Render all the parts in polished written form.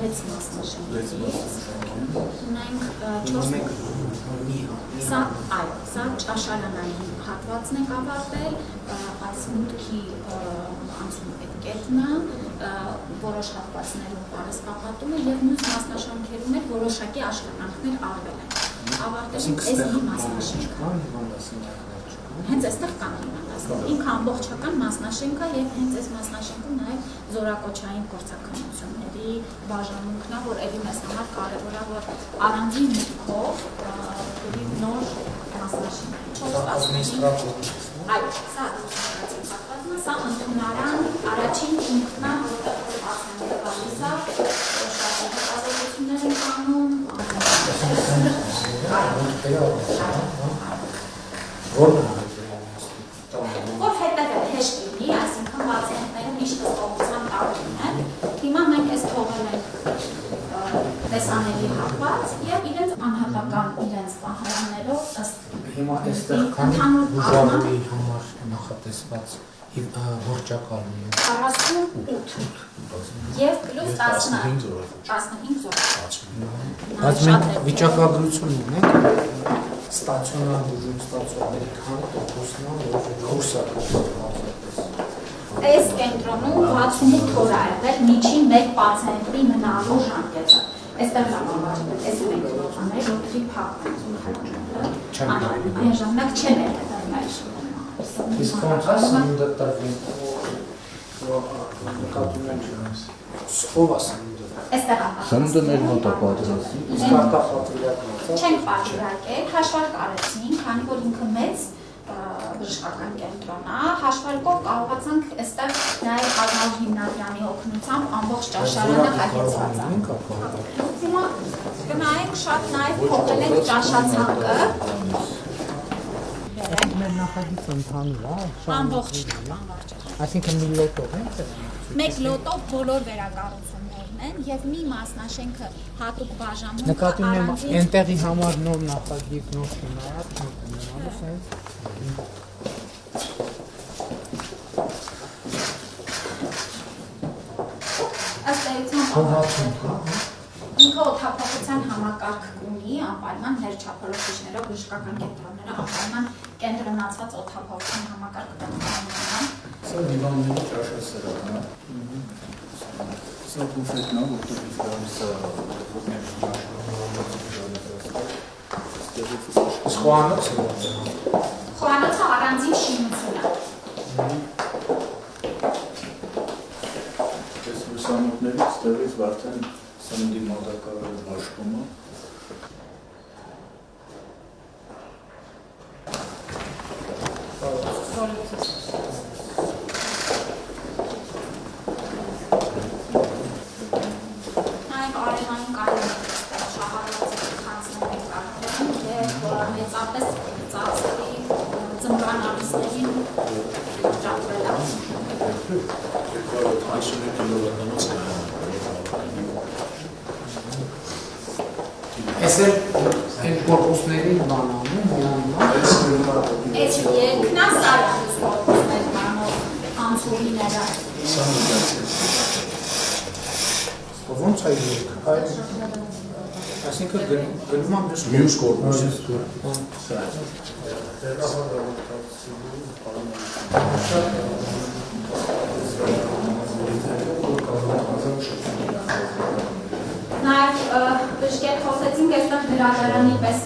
6 մասնաշենքից ունենք 4 Սա ճաշարանային հատվածն է կավարտել, այս մուտքի անցում այդ կետն է, որոշ հատվածներում պարսպապատում է և մյուս մասնաշենքերում էլ որոշակի աշխատանքներ արվել են։ Ավարտել այս մի մասնաշենքը։ Հենց այստեղ կան հիվանդացիներ։ Ինքը ամբողջական մասնաշենք է և հենց այս մասնաշենքում նաև զորակոչային գործակալությունների բաժանմունքն է, որ էլի մեզ համար կարևոր է, որ առանձին մուտքով նոր մասնաշենք։ Այո, սա սա ընդունարան առաջին ինքն է, որտեղ պացիենտը գալիս է, շատի հետազոտություններ են անում, որ հետևել հեշտ լինի, այսինքն պացիենտները միշտ ըստողության տարին են, հիմա մենք այս թողել ենք տեսանելի հատված և իրենց անհատական իրենց պահարաններով ըստ հիմա այստեղ քանի բուժավորի համար նախատեսված որճակալն է 48 և պլյուս 15 զորակ։ Բայց մենք վիճակագրություն ունենք ստացիոնար բուժում ստացողների քանի տոկոսն է, որ կուրս է Այս կենտրոնում 68 օր է եղել միջին մեկ պացիենտի մնալու ժամկետը։ Այստեղ ժամանակներ, այս մենք լոկաներ, որպեսզի փակվեն այն ժամանակ չեն եղել այլ Իսկ ոնց է սնունդը տրվի, նկատում ենք ով է սնունդը։ Այստեղ Սնունդը մեր մոտ է պատրաստի։ Իսկ արտապատրիակ չենք պատրաստել, հաշվարկ արեցինք, քանի որ ինքը մեծ բժշկական կենտրոն է, հաշվարկով կարողացանք այստեղ նաև Արնալ հիմնադրամի օգնությամբ ամբողջ ճաշարանը հագեցված է։ Հիմա գնայինք շատ նաև փոխել ենք ճաշացանկը։ Մեր նախագիծ ընդհանուր է, Ամբողջ։ այսինքն մի լոտով է։ Մեկ լոտով բոլոր վերակառուցումներն են և մի մասնաշենքը հատուկ բաժանմունքը Նկատի ունեմ այնտեղի համար նոր նախագիծ, նոր շինարար, նոր տնօրինալուց է։ Ըստ էության ինքը օդափոխության համակարգ ունի, անպայման մեր չափորոշիչներով բժշկական կենտրոնները անպայման կենտրոնացված օդափոխության համակարգ ունեն։ Սա հիվանդների ճաշասրահն է։ Սա բուֆետն է, որտեղ գալիս է Խոհանոցը Խոհանոցը առանձին շինություն է։ Այս լուսամուտներից տեղից վարդեն սննդի մոտակարարը բաշխում է։ Նաև արևային կարելի է շահառված խանձնել ենք կարողան և մեծապես ծախսերի ծնկան ամիսներին ճապվել է։ 55 կիլովատանոց Այս էլ այն կորպուսների բանանում միանում Այս երկնա սարյանուս կորպուսներ մանով անցուղիները։ ոնց է երկ, այսինքն գնում եմ մյուս կորպուսը։ Նաև բժշկեր խոսեցինք այստեղ գրադարանի պես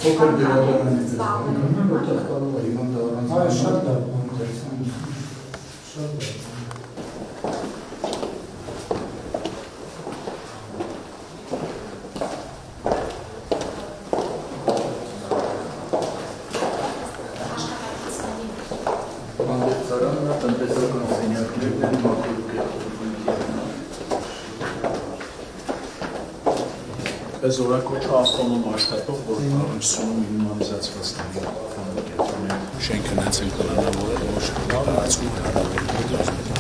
Բանդեցարանն է, տնտեսական սենյակներն են, մակրոկի Այս օրակոչը ավտոնոմ աշխատող, որ առնչությունում հյումանիզացված տանիք շենքը նենց են կլանավորել, որ տարածում հարավոր